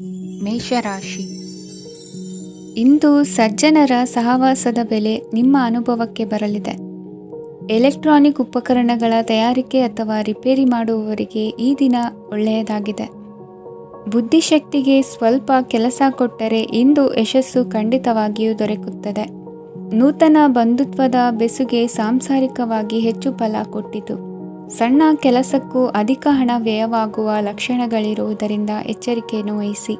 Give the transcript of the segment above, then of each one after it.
ಮೇಷರಾಶಿ. ಇಂದು ಸಜ್ಜನರ ಸಹವಾಸದ ಬೆಲೆ ನಿಮ್ಮ ಅನುಭವಕ್ಕೆ ಬರಲಿದೆ. ಎಲೆಕ್ಟ್ರಾನಿಕ್ ಉಪಕರಣಗಳ ತಯಾರಿಕೆ ಅಥವಾ ರಿಪೇರಿ ಮಾಡುವವರಿಗೆ ಈ ದಿನ ಒಳ್ಳೆಯದಾಗಿದೆ. ಬುದ್ಧಿಶಕ್ತಿಗೆ ಸ್ವಲ್ಪ ಕೆಲಸ ಕೊಟ್ಟರೆ ಇಂದು ಯಶಸ್ಸು ಖಂಡಿತವಾಗಿಯೂ ದೊರಕುತ್ತದೆ. ನೂತನ ಬಂಧುತ್ವದ ಬೆಸುಗೆ ಸಾಂಸಾರಿಕವಾಗಿ ಹೆಚ್ಚು ಫಲ ಕೊಟ್ಟಿತು. ಸಣ್ಣ ಕೆಲಸಕ್ಕೂ ಅಧಿಕ ಹಣ ವ್ಯಯವಾಗುವ ಲಕ್ಷಣಗಳಿರುವುದರಿಂದ ಎಚ್ಚರಿಕೆಯನ್ನು ವಹಿಸಿ.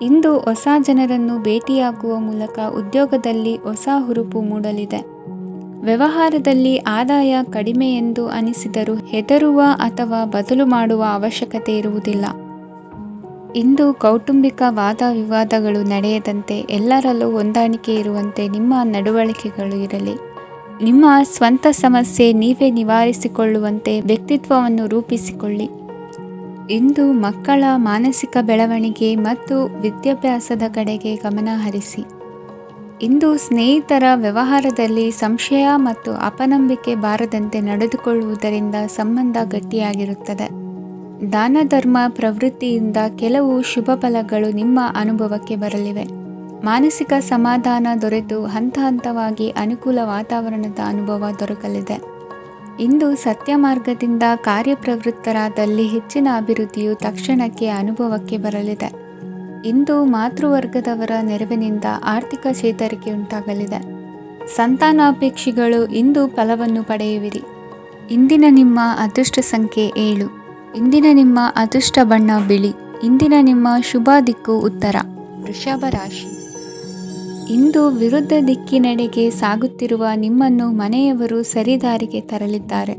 ಇಂದು ಹೊಸ ಜನರನ್ನು ಭೇಟಿಯಾಗುವ ಮೂಲಕ ಉದ್ಯೋಗದಲ್ಲಿ ಹೊಸ ಹುರುಪು ಮೂಡಲಿದೆ. ವ್ಯವಹಾರದಲ್ಲಿ ಆದಾಯ ಕಡಿಮೆ ಎಂದು ಅನಿಸಿದರೂ ಹೆದರುವ ಅಥವಾ ಬದಲು ಮಾಡುವ ಅವಶ್ಯಕತೆ ಇರುವುದಿಲ್ಲ. ಇಂದು ಕೌಟುಂಬಿಕ ವಾದ ವಿವಾದಗಳು ನಡೆಯದಂತೆ ಎಲ್ಲರಲ್ಲೂ ಹೊಂದಾಣಿಕೆ ಇರುವಂತೆ ನಿಮ್ಮ ನಡವಳಿಕೆಗಳು ಇರಲಿ. ನಿಮ್ಮ ಸ್ವಂತ ಸಮಸ್ಯೆ ನೀವೇ ನಿವಾರಿಸಿಕೊಳ್ಳುವಂತೆ ವ್ಯಕ್ತಿತ್ವವನ್ನು ರೂಪಿಸಿಕೊಳ್ಳಿ. ಇಂದು ಮಕ್ಕಳ ಮಾನಸಿಕ ಬೆಳವಣಿಗೆ ಮತ್ತು ವಿದ್ಯಾಭ್ಯಾಸದ ಕಡೆಗೆ ಗಮನ ಹರಿಸಿ. ಇಂದು ಸ್ನೇಹಿತರ ವ್ಯವಹಾರದಲ್ಲಿ ಸಂಶಯ ಮತ್ತು ಅಪನಂಬಿಕೆ ಬಾರದಂತೆ ನಡೆದುಕೊಳ್ಳುವುದರಿಂದ ಸಂಬಂಧ ಗಟ್ಟಿಯಾಗಿರುತ್ತದೆ. ದಾನ ಧರ್ಮ ಪ್ರವೃತ್ತಿಯಿಂದ ಕೆಲವು ಶುಭ ಫಲಗಳು ನಿಮ್ಮ ಅನುಭವಕ್ಕೆ ಬರಲಿವೆ. ಮಾನಸಿಕ ಸಮಾಧಾನ ದೊರೆತು ಹಂತ ಹಂತವಾಗಿ ಅನುಕೂಲ ವಾತಾವರಣದ ಅನುಭವ ದೊರಕಲಿದೆ. ಇಂದು ಸತ್ಯ ಮಾರ್ಗದಿಂದ ಕಾರ್ಯಪ್ರವೃತ್ತರಾದಲ್ಲಿ ಹೆಚ್ಚಿನ ಅಭಿವೃದ್ಧಿಯು ತಕ್ಷಣಕ್ಕೆ ಅನುಭವಕ್ಕೆ ಬರಲಿದೆ. ಇಂದು ಮಾತೃವರ್ಗದವರ ನೆರವಿನಿಂದ ಆರ್ಥಿಕ ಚೇತರಿಕೆ ಉಂಟಾಗಲಿದೆ. ಸಂತಾನಾಪೇಕ್ಷಿಗಳು ಇಂದು ಫಲವನ್ನು ಪಡೆಯುವಿರಿ. ಇಂದಿನ ನಿಮ್ಮ ಅದೃಷ್ಟ ಸಂಖ್ಯೆ 7. ಇಂದಿನ ನಿಮ್ಮ ಅದೃಷ್ಟ ಬಣ್ಣ ಬಿಳಿ. ಇಂದಿನ ನಿಮ್ಮ ಶುಭ ದಿಕ್ಕು ಉತ್ತರ. ವೃಷಭ ರಾಶಿ. ಇಂದು ವಿರುದ್ಧ ದಿಕ್ಕಿನೆಡೆಗೆ ಸಾಗುತ್ತಿರುವ ನಿಮ್ಮನ್ನು ಮನೆಯವರು ಸರಿದಾರಿಗೆ ತರಲಿದ್ದಾರೆ.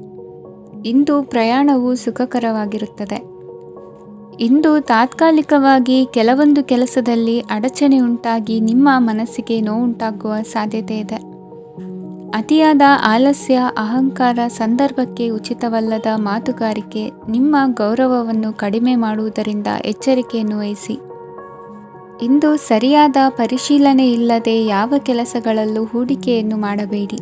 ಇಂದು ಪ್ರಯಾಣವು ಸುಖಕರವಾಗಿರುತ್ತದೆ. ಇಂದು ತಾತ್ಕಾಲಿಕವಾಗಿ ಕೆಲವೊಂದು ಕೆಲಸದಲ್ಲಿ ಅಡಚಣೆ ಉಂಟಾಗಿ ನಿಮ್ಮ ಮನಸ್ಸಿಗೆ ನೋವುಂಟಾಗುವ ಸಾಧ್ಯತೆ ಇದೆ. ಅತಿಯಾದ ಆಲಸ್ಯ, ಅಹಂಕಾರ, ಸಂದರ್ಭಕ್ಕೆ ಉಚಿತವಲ್ಲದ ಮಾತುಗಾರಿಕೆ ನಿಮ್ಮ ಗೌರವವನ್ನು ಕಡಿಮೆ ಮಾಡುವುದರಿಂದ ಎಚ್ಚರಿಕೆಯನ್ನು ವಹಿಸಿ. ಇಂದು ಸರಿಯಾದ ಪರಿಶೀಲನೆ ಇಲ್ಲದೆ ಯಾವ ಕೆಲಸಗಳಲ್ಲೂ ಹೂಡಿಕೆಯನ್ನು ಮಾಡಬೇಡಿ.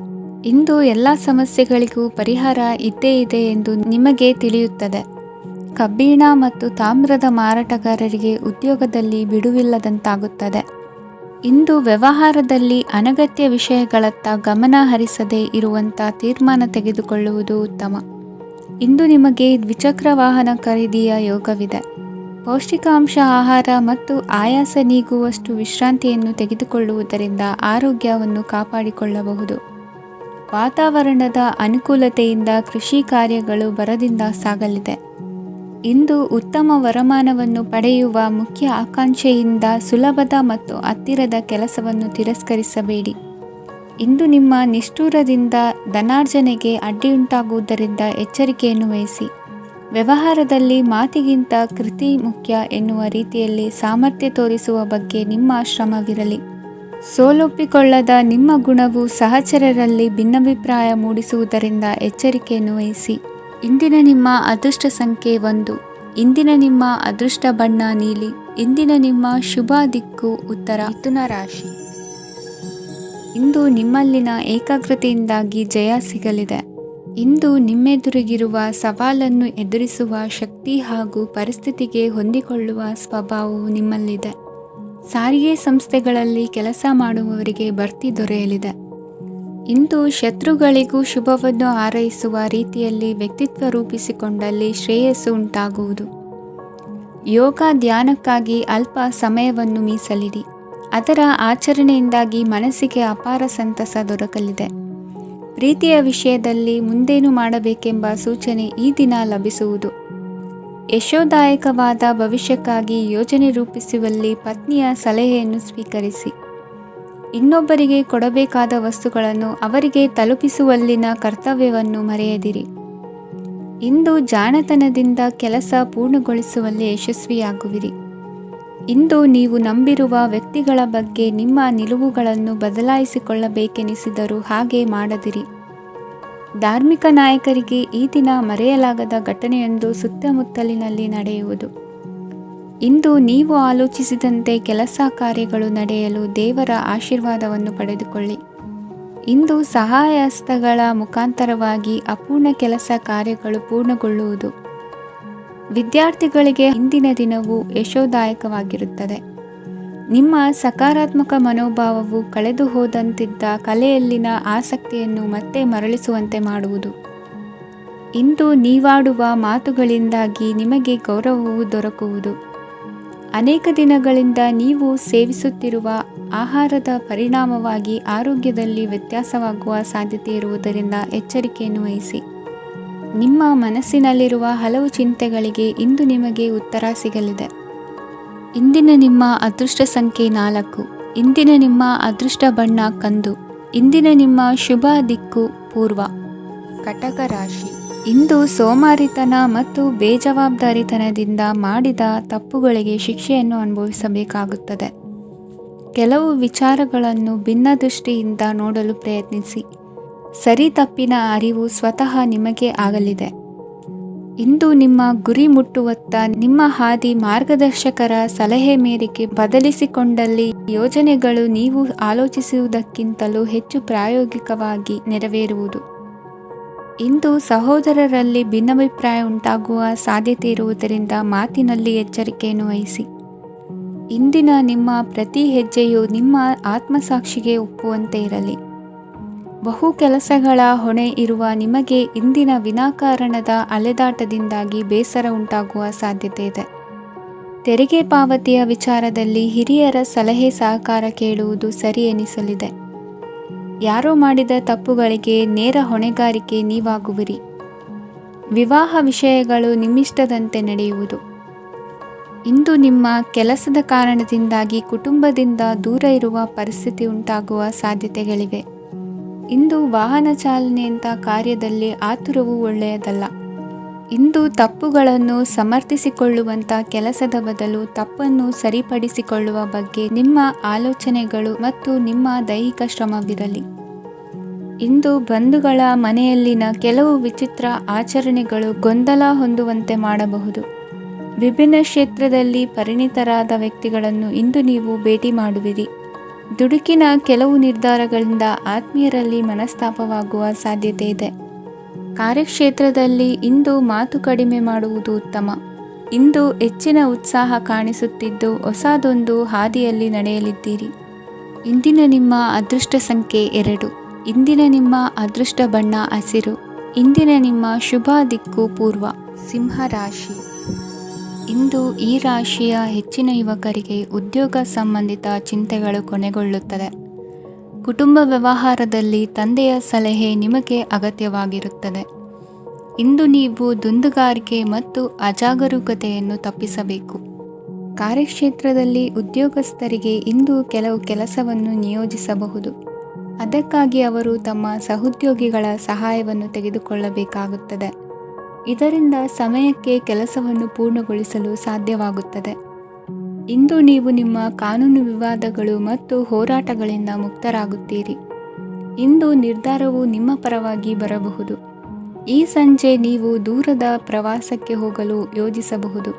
ಇಂದು ಎಲ್ಲ ಸಮಸ್ಯೆಗಳಿಗೂ ಪರಿಹಾರ ಇದ್ದೇ ಇದೆ ಎಂದು ನಿಮಗೆ ತಿಳಿಯುತ್ತದೆ. ಕಬ್ಬಿಣ ಮತ್ತು ತಾಮ್ರದ ಮಾರಾಟಗಾರರಿಗೆ ಉದ್ಯೋಗದಲ್ಲಿ ಬಿಡುವಿಲ್ಲದಂತಾಗುತ್ತದೆ. ಇಂದು ವ್ಯವಹಾರದಲ್ಲಿ ಅನಗತ್ಯ ವಿಷಯಗಳತ್ತ ಗಮನ ಹರಿಸದೇ ಇರುವಂಥ ತೀರ್ಮಾನ ತೆಗೆದುಕೊಳ್ಳುವುದು ಉತ್ತಮ. ಇಂದು ನಿಮಗೆ ದ್ವಿಚಕ್ರ ವಾಹನ ಖರೀದಿಯ ಯೋಗವಿದೆ. ಪೌಷ್ಟಿಕಾಂಶ ಆಹಾರ ಮತ್ತು ಆಯಾಸ ನೀಗುವಷ್ಟು ವಿಶ್ರಾಂತಿಯನ್ನು ತೆಗೆದುಕೊಳ್ಳುವುದರಿಂದ ಆರೋಗ್ಯವನ್ನು ಕಾಪಾಡಿಕೊಳ್ಳಬಹುದು. ವಾತಾವರಣದ ಅನುಕೂಲತೆಯಿಂದ ಕೃಷಿ ಕಾರ್ಯಗಳು ಭರದಿಂದ ಸಾಗಲಿದೆ. ಇಂದು ಉತ್ತಮ ವರಮಾನವನ್ನು ಪಡೆಯುವ ಮುಖ್ಯ ಆಕಾಂಕ್ಷೆಯಿಂದ ಸುಲಭದ ಮತ್ತು ಹತ್ತಿರದ ಕೆಲಸವನ್ನು ತಿರಸ್ಕರಿಸಬೇಡಿ. ಇಂದು ನಿಮ್ಮ ನಿಷ್ಠುರದಿಂದ ಧನಾರ್ಜನೆಗೆ ಅಡ್ಡಿಯುಂಟಾಗುವುದರಿಂದ ಎಚ್ಚರಿಕೆಯನ್ನು ವಹಿಸಿ. ವ್ಯವಹಾರದಲ್ಲಿ ಮಾತಿಗಿಂತ ಕೃತಿ ಮುಖ್ಯ ಎನ್ನುವ ರೀತಿಯಲ್ಲಿ ಸಾಮರ್ಥ್ಯ ತೋರಿಸುವ ಬಗ್ಗೆ ನಿಮ್ಮ ಶ್ರಮವಿರಲಿ. ಸೋಲೊಪ್ಪಿಕೊಳ್ಳದ ನಿಮ್ಮ ಗುಣವು ಸಹಚರರಲ್ಲಿ ಭಿನ್ನಾಭಿಪ್ರಾಯ ಮೂಡಿಸುವುದರಿಂದ ಎಚ್ಚರಿಕೆಯನ್ನು ವಹಿಸಿ. ಇಂದಿನ ನಿಮ್ಮ ಅದೃಷ್ಟ ಸಂಖ್ಯೆ 1. ಇಂದಿನ ನಿಮ್ಮ ಅದೃಷ್ಟ ಬಣ್ಣ ನೀಲಿ. ಇಂದಿನ ನಿಮ್ಮ ಶುಭ ದಿಕ್ಕು ಉತ್ತರ. ಮಿಥುನ ರಾಶಿ. ಇಂದು ನಿಮ್ಮಲ್ಲಿನ ಏಕಾಗ್ರತೆಯಿಂದಾಗಿ ಜಯ ಸಿಗಲಿದೆ. ಇಂದು ನಿಮ್ಮೆದುರಿಗಿರುವ ಸವಾಲನ್ನು ಎದುರಿಸುವ ಶಕ್ತಿ ಹಾಗೂ ಪರಿಸ್ಥಿತಿಗೆ ಹೊಂದಿಕೊಳ್ಳುವ ಸ್ವಭಾವವು ನಿಮ್ಮಲ್ಲಿದೆ. ಸಾರಿಗೆ ಸಂಸ್ಥೆಗಳಲ್ಲಿ ಕೆಲಸ ಮಾಡುವವರಿಗೆ ಬಡ್ತಿ ದೊರೆಯಲಿದೆ. ಇಂದು ಶತ್ರುಗಳಿಗೂ ಶುಭವನ್ನು ಹಾರೈಸುವ ರೀತಿಯಲ್ಲಿ ವ್ಯಕ್ತಿತ್ವ ರೂಪಿಸಿಕೊಂಡಲ್ಲಿ ಶ್ರೇಯಸ್ಸು ಉಂಟಾಗುವುದು. ಯೋಗ ಧ್ಯಾನಕ್ಕಾಗಿ ಅಲ್ಪ ಸಮಯವನ್ನು ಮೀಸಲಿಡಿ. ಅದರ ಆಚರಣೆಯಿಂದಾಗಿ ಮನಸ್ಸಿಗೆ ಅಪಾರ ಸಂತಸ ದೊರಕಲಿದೆ. ಪ್ರೀತಿಯ ವಿಷಯದಲ್ಲಿ ಮುಂದೇನು ಮಾಡಬೇಕೆಂಬ ಸೂಚನೆ ಈ ದಿನ ಲಭಿಸುವುದು. ಯಶೋದಾಯಕವಾದ ಭವಿಷ್ಯಕ್ಕಾಗಿ ಯೋಜನೆ ರೂಪಿಸುವಲ್ಲಿ ಪತ್ನಿಯ ಸಲಹೆಯನ್ನು ಸ್ವೀಕರಿಸಿ. ಇನ್ನೊಬ್ಬರಿಗೆ ಕೊಡಬೇಕಾದ ವಸ್ತುಗಳನ್ನು ಅವರಿಗೆ ತಲುಪಿಸುವಲ್ಲಿನ ಕರ್ತವ್ಯವನ್ನು ಮರೆಯದಿರಿ. ಇಂದು ಜಾಣತನದಿಂದ ಕೆಲಸ ಪೂರ್ಣಗೊಳಿಸುವಲ್ಲಿ ಯಶಸ್ವಿಯಾಗುವಿರಿ. ಇಂದು ನೀವು ನಂಬಿರುವ ವ್ಯಕ್ತಿಗಳ ಬಗ್ಗೆ ನಿಮ್ಮ ನಿಲುವುಗಳನ್ನು ಬದಲಾಯಿಸಿಕೊಳ್ಳಬೇಕೆನಿಸಿದರೂ ಹಾಗೆ ಮಾಡದಿರಿ. ಧಾರ್ಮಿಕ ನಾಯಕರಿಗೆ ಈ ದಿನ ಮರೆಯಲಾಗದ ಘಟನೆಯೊಂದು ಸುತ್ತಮುತ್ತಲಿನಲ್ಲಿ ನಡೆಯುವುದು. ಇಂದು ನೀವು ಆಲೋಚಿಸಿದಂತೆ ಕೆಲಸ ಕಾರ್ಯಗಳು ನಡೆಯಲು ದೇವರ ಆಶೀರ್ವಾದವನ್ನು ಪಡೆದುಕೊಳ್ಳಿ. ಇಂದು ಸಹಾಯ ಹಸ್ತಗಳ ಮುಖಾಂತರವಾಗಿ ಅಪೂರ್ಣ ಕೆಲಸ ಕಾರ್ಯಗಳು ಪೂರ್ಣಗೊಳ್ಳುವುದು. ವಿದ್ಯಾರ್ಥಿಗಳಿಗೆ ಇಂದಿನ ದಿನವು ಯಶೋದಾಯಕವಾಗಿರುತ್ತದೆ. ನಿಮ್ಮ ಸಕಾರಾತ್ಮಕ ಮನೋಭಾವವು ಕಳೆದು ಹೋದಂತಿದ್ದ ಕಲೆಯಲ್ಲಿನ ಆಸಕ್ತಿಯನ್ನು ಮತ್ತೆ ಮರಳಿಸುವಂತೆ ಮಾಡುವುದು. ಇಂದು ನೀವಾಡುವ ಮಾತುಗಳಿಂದಾಗಿ ನಿಮಗೆ ಗೌರವವು ದೊರಕುವುದು. ಅನೇಕ ದಿನಗಳಿಂದ ನೀವು ಸೇವಿಸುತ್ತಿರುವ ಆಹಾರದ ಪರಿಣಾಮವಾಗಿ ಆರೋಗ್ಯದಲ್ಲಿ ವ್ಯತ್ಯಾಸವಾಗುವ ಸಾಧ್ಯತೆ ಇರುವುದರಿಂದ ಎಚ್ಚರಿಕೆಯನ್ನು ವಹಿಸಿ. ನಿಮ್ಮ ಮನಸ್ಸಿನಲ್ಲಿರುವ ಹಲವು ಚಿಂತೆಗಳಿಗೆ ಇಂದು ನಿಮಗೆ ಉತ್ತರ ಸಿಗಲಿದೆ. ಇಂದಿನ ನಿಮ್ಮ ಅದೃಷ್ಟ ಸಂಖ್ಯೆ 4. ಇಂದಿನ ನಿಮ್ಮ ಅದೃಷ್ಟ ಬಣ್ಣ ಕಂದು. ಇಂದಿನ ನಿಮ್ಮ ಶುಭ ದಿಕ್ಕು ಪೂರ್ವ. ಕಟಕ ರಾಶಿ. ಇಂದು ಸೋಮಾರಿತನ ಮತ್ತು ಬೇಜವಾಬ್ದಾರಿತನದಿಂದ ಮಾಡಿದ ತಪ್ಪುಗಳಿಗೆ ಶಿಕ್ಷೆಯನ್ನು ಅನುಭವಿಸಬೇಕಾಗುತ್ತದೆ. ಕೆಲವು ವಿಚಾರಗಳನ್ನು ಭಿನ್ನ ದೃಷ್ಟಿಯಿಂದ ನೋಡಲು ಪ್ರಯತ್ನಿಸಿ. ಸರಿ ತಪ್ಪಿನ ಅರಿವು ಸ್ವತಃ ನಿಮಗೆ ಆಗಲಿದೆ. ಇಂದು ನಿಮ್ಮ ಗುರಿ ಮುಟ್ಟುವತ್ತ ನಿಮ್ಮ ಹಾದಿ ಮಾರ್ಗದರ್ಶಕರ ಸಲಹೆ ಮೇರೆಗೆ ಬದಲಿಸಿಕೊಂಡಲ್ಲಿ ಯೋಜನೆಗಳು ನೀವು ಆಲೋಚಿಸುವುದಕ್ಕಿಂತಲೂ ಹೆಚ್ಚು ಪ್ರಾಯೋಗಿಕವಾಗಿ ನೆರವೇರುವುದು. ಇಂದು ಸಹೋದರರಲ್ಲಿ ಭಿನ್ನಾಭಿಪ್ರಾಯ ಉಂಟಾಗುವ ಸಾಧ್ಯತೆ ಇರುವುದರಿಂದ ಮಾತಿನಲ್ಲಿ ಎಚ್ಚರಿಕೆಯನ್ನು ವಹಿಸಿ. ಇಂದಿನ ನಿಮ್ಮ ಪ್ರತಿ ಹೆಜ್ಜೆಯು ನಿಮ್ಮ ಆತ್ಮಸಾಕ್ಷಿಗೆ ಒಪ್ಪುವಂತೆ ಇರಲಿ. ಬಹು ಕೆಲಸಗಳ ಹೊಣೆ ಇರುವ ನಿಮಗೆ ಇಂದಿನ ವಿನಾಕಾರಣದ ಅಲೆದಾಟದಿಂದಾಗಿ ಬೇಸರ ಉಂಟಾಗುವ ಸಾಧ್ಯತೆ ಇದೆ. ತೆರಿಗೆ ಪಾವತಿಯ ವಿಚಾರದಲ್ಲಿ ಹಿರಿಯರ ಸಲಹೆ ಸಹಕಾರ ಕೇಳುವುದು ಸರಿ ಎನಿಸಲಿದೆ. ಯಾರೋ ಮಾಡಿದ ತಪ್ಪುಗಳಿಗೆ ನೇರ ಹೊಣೆಗಾರಿಕೆ ನೀವಾಗುವಿರಿ. ವಿವಾಹ ವಿಷಯಗಳು ನಿಮ್ಮಿಷ್ಟದಂತೆ ನಡೆಯುವುದು. ಇಂದು ನಿಮ್ಮ ಕೆಲಸದ ಕಾರಣದಿಂದಾಗಿ ಕುಟುಂಬದಿಂದ ದೂರ ಇರುವ ಪರಿಸ್ಥಿತಿ ಉಂಟಾಗುವ ಸಾಧ್ಯತೆಗಳಿವೆ. ಇಂದು ವಾಹನ ಚಾಲನೆಯಂಥ ಕಾರ್ಯದಲ್ಲಿ ಆತುರವು ಒಳ್ಳೆಯದಲ್ಲ. ಇಂದು ತಪ್ಪುಗಳನ್ನು ಸಮರ್ಥಿಸಿಕೊಳ್ಳುವಂಥ ಕೆಲಸದ ಬದಲು ತಪ್ಪನ್ನು ಸರಿಪಡಿಸಿಕೊಳ್ಳುವ ಬಗ್ಗೆ ನಿಮ್ಮ ಆಲೋಚನೆಗಳು ಮತ್ತು ನಿಮ್ಮ ದೈಹಿಕ ಶ್ರಮವಿರಲಿ. ಇಂದು ಬಂಧುಗಳ ಮನೆಯಲ್ಲಿನ ಕೆಲವು ವಿಚಿತ್ರ ಆಚರಣೆಗಳು ಗೊಂದಲ ಹೊಂದುವಂತೆ ಮಾಡಬಹುದು. ವಿಭಿನ್ನ ಕ್ಷೇತ್ರದಲ್ಲಿ ಪರಿಣಿತರಾದ ವ್ಯಕ್ತಿಗಳನ್ನು ಇಂದು ನೀವು ಭೇಟಿ ಮಾಡುವಿರಿ. ದುಡುಕಿನ ಕೆಲವು ನಿರ್ಧಾರಗಳಿಂದ ಆತ್ಮೀಯರಲ್ಲಿ ಮನಸ್ತಾಪವಾಗುವ ಸಾಧ್ಯತೆ ಇದೆ. ಕಾರ್ಯಕ್ಷೇತ್ರದಲ್ಲಿ ಇಂದು ಮಾತು ಕಡಿಮೆ ಮಾಡುವುದು ಉತ್ತಮ. ಇಂದು ಹೆಚ್ಚಿನ ಉತ್ಸಾಹ ಕಾಣಿಸುತ್ತಿದ್ದು ಹೊಸದೊಂದು ಹಾದಿಯಲ್ಲಿ ನಡೆಯಲಿದ್ದೀರಿ. ಇಂದಿನ ನಿಮ್ಮ ಅದೃಷ್ಟ ಸಂಖ್ಯೆ 2. ಇಂದಿನ ನಿಮ್ಮ ಅದೃಷ್ಟ ಬಣ್ಣ ಹಸಿರು. ಇಂದಿನ ನಿಮ್ಮ ಶುಭ ದಿಕ್ಕು ಪೂರ್ವ. ಸಿಂಹ ರಾಶಿ. ಇಂದು ಈ ರಾಶಿಯ ಹೆಚ್ಚಿನ ಯುವಕರಿಗೆ ಉದ್ಯೋಗ ಸಂಬಂಧಿತ ಚಿಂತೆಗಳು ಕೊನೆಗೊಳ್ಳುತ್ತದೆ. ಕುಟುಂಬ ವ್ಯವಹಾರದಲ್ಲಿ ತಂದೆಯ ಸಲಹೆ ನಿಮಗೆ ಅಗತ್ಯವಾಗಿರುತ್ತದೆ. ಇಂದು ನೀವು ದುಂದುಗಾರಿಕೆ ಮತ್ತು ಅಜಾಗರೂಕತೆಯನ್ನು ತಪ್ಪಿಸಬೇಕು. ಕಾರ್ಯಕ್ಷೇತ್ರದಲ್ಲಿ ಉದ್ಯೋಗಸ್ಥರಿಗೆ ಇಂದು ಕೆಲವು ಕೆಲಸವನ್ನು ನಿಯೋಜಿಸಬಹುದು. ಅದಕ್ಕಾಗಿ ಅವರು ತಮ್ಮ ಸಹೋದ್ಯೋಗಿಗಳ ಸಹಾಯವನ್ನು ತೆಗೆದುಕೊಳ್ಳಬೇಕಾಗುತ್ತದೆ. ಇದರಿಂದ ಸಮಯಕ್ಕೆ ಕೆಲಸವನ್ನು ಪೂರ್ಣಗೊಳಿಸಲು ಸಾಧ್ಯವಾಗುತ್ತದೆ. ಇಂದು ನೀವು ನಿಮ್ಮ ಕಾನೂನು ವಿವಾದಗಳು ಮತ್ತು ಹೋರಾಟಗಳಿಂದ ಮುಕ್ತರಾಗುತ್ತೀರಿ. ಇಂದು ನಿರ್ಧಾರವು ನಿಮ್ಮ ಪರವಾಗಿ ಬರಬಹುದು. ಈ ಸಂಜೆ ನೀವು ದೂರದ ಪ್ರವಾಸಕ್ಕೆ ಹೋಗಲು ಯೋಜಿಸಬಹುದು.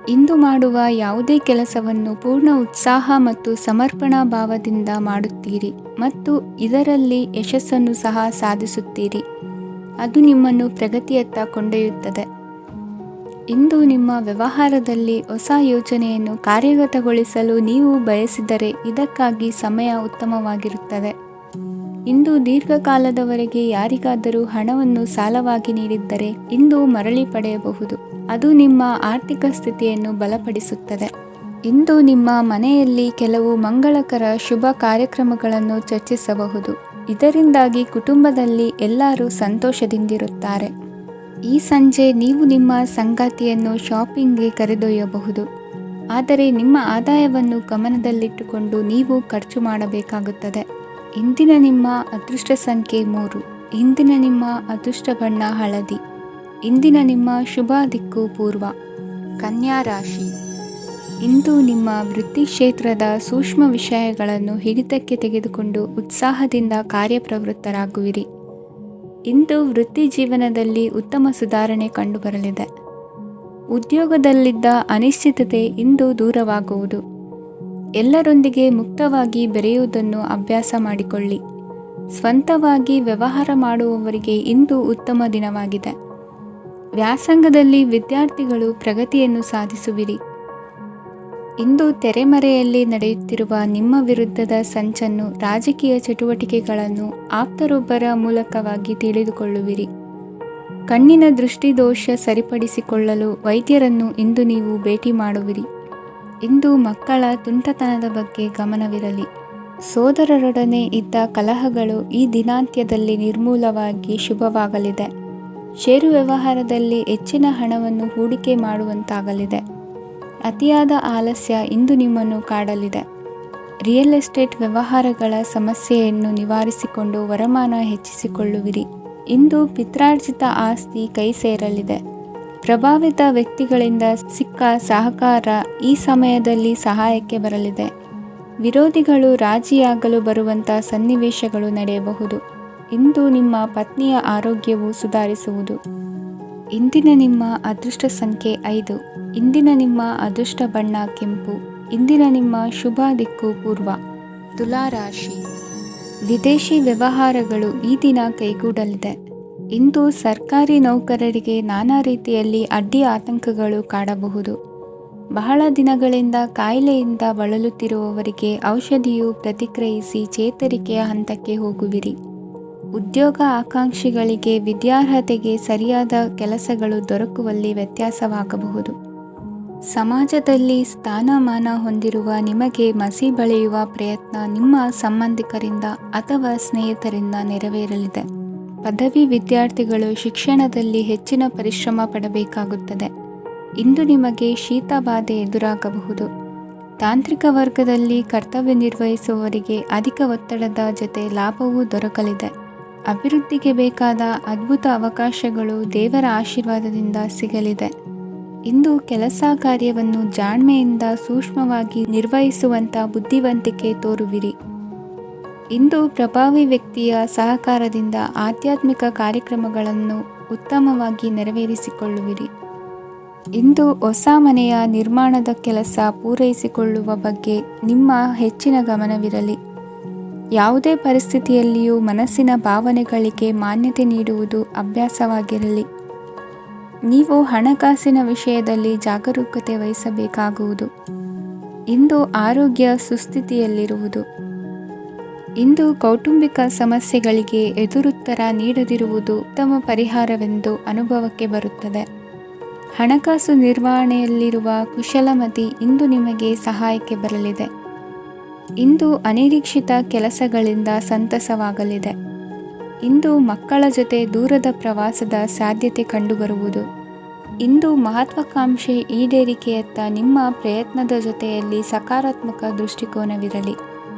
ಇಂದು ಮಾಡುವ ಯಾವುದೇ ಕೆಲಸವನ್ನು ಪೂರ್ಣ ಉತ್ಸಾಹ ಮತ್ತು ಸಮರ್ಪಣಾ ಭಾವದಿಂದ ಮಾಡುತ್ತೀರಿ ಮತ್ತು ಇದರಲ್ಲಿ ಯಶಸ್ಸನ್ನು ಸಹ ಸಾಧಿಸುತ್ತೀರಿ. ಅದು ನಿಮ್ಮನ್ನು ಪ್ರಗತಿಯತ್ತ ಕೊಂಡೊಯ್ಯುತ್ತದೆ. ಇಂದು ನಿಮ್ಮ ವ್ಯವಹಾರದಲ್ಲಿ ಹೊಸ ಯೋಜನೆಯನ್ನು ಕಾರ್ಯಗತಗೊಳಿಸಲು ನೀವು ಬಯಸಿದರೆ ಇದಕ್ಕಾಗಿ ಸಮಯ ಉತ್ತಮವಾಗಿರುತ್ತದೆ. ಇಂದು ದೀರ್ಘಕಾಲದವರೆಗೆ ಯಾರಿಗಾದರೂ ಹಣವನ್ನು ಸಾಲವಾಗಿ ನೀಡಿದ್ದರೆ ಇಂದು ಮರಳಿ ಪಡೆಯಬಹುದು. ಅದು ನಿಮ್ಮ ಆರ್ಥಿಕ ಸ್ಥಿತಿಯನ್ನು ಬಲಪಡಿಸುತ್ತದೆ. ಇಂದು ನಿಮ್ಮ ಮನೆಯಲ್ಲಿ ಕೆಲವು ಮಂಗಳಕರ ಶುಭ ಕಾರ್ಯಕ್ರಮಗಳನ್ನು ಚರ್ಚಿಸಬಹುದು. ಇದರಿಂದಾಗಿ ಕುಟುಂಬದಲ್ಲಿ ಎಲ್ಲರೂ ಸಂತೋಷದಿಂದಿರುತ್ತಾರೆ. ಈ ಸಂಜೆ ನೀವು ನಿಮ್ಮ ಸಂಗಾತಿಯನ್ನು ಶಾಪಿಂಗ್ಗೆ ಕರೆದೊಯ್ಯಬಹುದು. ಆದರೆ ನಿಮ್ಮ ಆದಾಯವನ್ನು ಗಮನದಲ್ಲಿಟ್ಟುಕೊಂಡು ನೀವು ಖರ್ಚು ಮಾಡಬೇಕಾಗುತ್ತದೆ. ಇಂದಿನ ನಿಮ್ಮ ಅದೃಷ್ಟ ಸಂಖ್ಯೆ 3. ಇಂದಿನ ನಿಮ್ಮ ಅದೃಷ್ಟ ಬಣ್ಣ ಹಳದಿ. ಇಂದಿನ ನಿಮ್ಮ ಶುಭ ದಿಕ್ಕು ಪೂರ್ವ. ಕನ್ಯಾ ರಾಶಿ. ಇಂದು ನಿಮ್ಮ ವೃತ್ತಿ ಕ್ಷೇತ್ರದ ಸೂಕ್ಷ್ಮ ವಿಷಯಗಳನ್ನು ಹಿಡಿತಕ್ಕೆ ತೆಗೆದುಕೊಂಡು ಉತ್ಸಾಹದಿಂದ ಕಾರ್ಯಪ್ರವೃತ್ತರಾಗುವಿರಿ. ಇಂದು ವೃತ್ತಿ ಜೀವನದಲ್ಲಿ ಉತ್ತಮ ಸುಧಾರಣೆ ಕಂಡುಬರಲಿದೆ. ಉದ್ಯೋಗದಲ್ಲಿದ್ದ ಅನಿಶ್ಚಿತತೆ ಇಂದು ದೂರವಾಗುವುದು. ಎಲ್ಲರೊಂದಿಗೆ ಮುಕ್ತವಾಗಿ ಬೆರೆಯುವುದನ್ನು ಅಭ್ಯಾಸ ಮಾಡಿಕೊಳ್ಳಿ. ಸ್ವಂತವಾಗಿ ವ್ಯವಹಾರ ಮಾಡುವವರಿಗೆ ಇಂದು ಉತ್ತಮ ದಿನವಾಗಿದೆ. ವ್ಯಾಸಂಗದಲ್ಲಿ ವಿದ್ಯಾರ್ಥಿಗಳು ಪ್ರಗತಿಯನ್ನು ಸಾಧಿಸುವಿರಿ. ಇಂದು ತೆರೆಮರೆಯಲ್ಲಿ ನಡೆಯುತ್ತಿರುವ ನಿಮ್ಮ ವಿರುದ್ಧದ ಸಂಚನ್ನು, ರಾಜಕೀಯ ಚಟುವಟಿಕೆಗಳನ್ನು ಆಪ್ತರೊಬ್ಬರ ಮೂಲಕವಾಗಿ ತಿಳಿದುಕೊಳ್ಳುವಿರಿ. ಕಣ್ಣಿನ ದೃಷ್ಟಿದೋಷ ಸರಿಪಡಿಸಿಕೊಳ್ಳಲು ವೈದ್ಯರನ್ನು ಇಂದು ನೀವು ಭೇಟಿ ಮಾಡುವಿರಿ. ಇಂದು ಮಕ್ಕಳ ತುಂಟತನದ ಬಗ್ಗೆ ಗಮನವಿರಲಿ. ಸೋದರರೊಡನೆ ಇದ್ದ ಕಲಹಗಳು ಈ ದಿನಾಂತ್ಯದಲ್ಲಿ ನಿರ್ಮೂಲವಾಗಿ ಶುಭವಾಗಲಿದೆ. ಷೇರು ವ್ಯವಹಾರದಲ್ಲಿ ಹೆಚ್ಚಿನ ಹಣವನ್ನು ಹೂಡಿಕೆ ಮಾಡುವಂತಾಗಲಿದೆ. ಅತಿಯಾದ ಆಲಸ್ಯ ಇಂದು ನಿಮ್ಮನ್ನು ಕಾಡಲಿದೆ. ರಿಯಲ್ ಎಸ್ಟೇಟ್ ವ್ಯವಹಾರಗಳ ಸಮಸ್ಯೆಯನ್ನು ನಿವಾರಿಸಿಕೊಂಡು ವರಮಾನ ಹೆಚ್ಚಿಸಿಕೊಳ್ಳುವಿರಿ. ಇಂದು ಪಿತ್ರಾರ್ಜಿತ ಆಸ್ತಿ ಕೈ ಸೇರಲಿದೆ. ಪ್ರಭಾವಿತ ವ್ಯಕ್ತಿಗಳಿಂದ ಸಿಕ್ಕ ಸಹಕಾರ ಈ ಸಮಯದಲ್ಲಿ ಸಹಾಯಕ್ಕೆ ಬರಲಿದೆ. ವಿರೋಧಿಗಳು ರಾಜಿಯಾಗಲು ಬರುವಂಥ ಸನ್ನಿವೇಶಗಳು ನಡೆಯಬಹುದು. ಇಂದು ನಿಮ್ಮ ಪತ್ನಿಯ ಆರೋಗ್ಯವು ಸುಧಾರಿಸುವುದು. ಇಂದಿನ ನಿಮ್ಮ ಅದೃಷ್ಟ ಸಂಖ್ಯೆ 5. ಇಂದಿನ ನಿಮ್ಮ ಅದೃಷ್ಟ ಬಣ್ಣ ಕೆಂಪು. ಇಂದಿನ ನಿಮ್ಮ ಶುಭ ದಿಕ್ಕು ಪೂರ್ವ. ತುಲಾ ರಾಶಿ. ವಿದೇಶಿ ವ್ಯವಹಾರಗಳು ಈ ದಿನ ಕೈಗೂಡಲಿದೆ. ಇಂದು ಸರ್ಕಾರಿ ನೌಕರರಿಗೆ ನಾನಾ ರೀತಿಯಲ್ಲಿ ಅಡ್ಡಿ ಆತಂಕಗಳು ಕಾಡಬಹುದು. ಬಹಳ ದಿನಗಳಿಂದ ಕಾಯಿಲೆಯಿಂದ ಬಳಲುತ್ತಿರುವವರಿಗೆ ಔಷಧಿಯು ಪ್ರತಿಕ್ರಿಯಿಸಿ ಚೇತರಿಕೆಯ ಹಂತಕ್ಕೆ ಹೋಗುವಿರಿ. ಉದ್ಯೋಗ ಆಕಾಂಕ್ಷಿಗಳಿಗೆ ವಿದ್ಯಾರ್ಹತೆಗೆ ಸರಿಯಾದ ಕೆಲಸಗಳು ದೊರಕುವಲ್ಲಿ ವ್ಯತ್ಯಾಸವಾಗಬಹುದು. ಸಮಾಜದಲ್ಲಿ ಸ್ಥಾನಮಾನ ಹೊಂದಿರುವ ನಿಮಗೆ ಮಸಿ ಬಳಿಯುವ ಪ್ರಯತ್ನ ನಿಮ್ಮ ಸಂಬಂಧಿಕರಿಂದ ಅಥವಾ ಸ್ನೇಹಿತರಿಂದ ನೆರವೇರಲಿದೆ. ಪದವಿ ವಿದ್ಯಾರ್ಥಿಗಳು ಶಿಕ್ಷಣದಲ್ಲಿ ಹೆಚ್ಚಿನ ಪರಿಶ್ರಮ ಪಡಬೇಕಾಗುತ್ತದೆ. ಇಂದು ನಿಮಗೆ ಶೀತ ಬಾಧೆ ಎದುರಾಗಬಹುದು. ತಾಂತ್ರಿಕ ವರ್ಗದಲ್ಲಿ ಕರ್ತವ್ಯ ನಿರ್ವಹಿಸುವವರಿಗೆ ಅಧಿಕ ಒತ್ತಡದ ಜೊತೆ ಲಾಭವೂ ದೊರಕಲಿದೆ. ಅಭಿವೃದ್ಧಿಗೆ ಬೇಕಾದ ಅದ್ಭುತ ಅವಕಾಶಗಳು ದೇವರ ಆಶೀರ್ವಾದದಿಂದ ಸಿಗಲಿದೆ. ಇಂದು ಕೆಲಸ ಕಾರ್ಯವನ್ನು ಜಾಣ್ಮೆಯಿಂದ ಸೂಕ್ಷ್ಮವಾಗಿ ನಿರ್ವಹಿಸುವಂಥ ಬುದ್ಧಿವಂತಿಕೆ ತೋರುವಿರಿ. ಇಂದು ಪ್ರಭಾವಿ ವ್ಯಕ್ತಿಯ ಸಹಕಾರದಿಂದ ಆಧ್ಯಾತ್ಮಿಕ ಕಾರ್ಯಕ್ರಮಗಳನ್ನು ಉತ್ತಮವಾಗಿ ನೆರವೇರಿಸಿಕೊಳ್ಳುವಿರಿ. ಇಂದು ಹೊಸ ಮನೆಯ ನಿರ್ಮಾಣದ ಕೆಲಸ ಪೂರೈಸಿಕೊಳ್ಳುವ ಬಗ್ಗೆ ನಿಮ್ಮ ಹೆಚ್ಚಿನ ಗಮನವಿರಲಿ. ಯಾವುದೇ ಪರಿಸ್ಥಿತಿಯಲ್ಲಿಯೂ ಮನಸ್ಸಿನ ಭಾವನೆಗಳಿಗೆ ಮಾನ್ಯತೆ ನೀಡುವುದು ಅಭ್ಯಾಸವಾಗಿರಲಿ. ನೀವು ಹಣಕಾಸಿನ ವಿಷಯದಲ್ಲಿ ಜಾಗರೂಕತೆ ವಹಿಸಬೇಕಾಗುವುದು. ಇಂದು ಆರೋಗ್ಯ ಸುಸ್ಥಿತಿಯಲ್ಲಿರುವುದು. ಇಂದು ಕೌಟುಂಬಿಕ ಸಮಸ್ಯೆಗಳಿಗೆ ಎದುರುತ್ತರ ನೀಡದಿರುವುದು ಉತ್ತಮ ಪರಿಹಾರವೆಂದು ಅನುಭವಕ್ಕೆ ಬರುತ್ತದೆ. ಹಣಕಾಸು ನಿರ್ವಹಣೆಯಲ್ಲಿರುವ ಕುಶಲಮತಿ ಇಂದು ನಿಮಗೆ ಸಹಾಯಕ್ಕೆ ಬರಲಿದೆ. ಇಂದು ಅನಿರೀಕ್ಷಿತ ಕೆಲಸಗಳಿಂದ ಸಂತಸವಾಗಲಿದೆ. ಇಂದು ಮಕ್ಕಳ ಜೊತೆ ದೂರದ ಪ್ರವಾಸದ ಸಾಧ್ಯತೆ ಕಂಡುಬರುವುದು. ಇಂದು ಮಹತ್ವಾಕಾಂಕ್ಷೆ ಈಡೇರಿಕೆಯತ್ತ ನಿಮ್ಮ ಪ್ರಯತ್ನದ ಜೊತೆಯಲ್ಲಿ ಸಕಾರಾತ್ಮಕ ದೃಷ್ಟಿಕೋನವಿರಲಿ.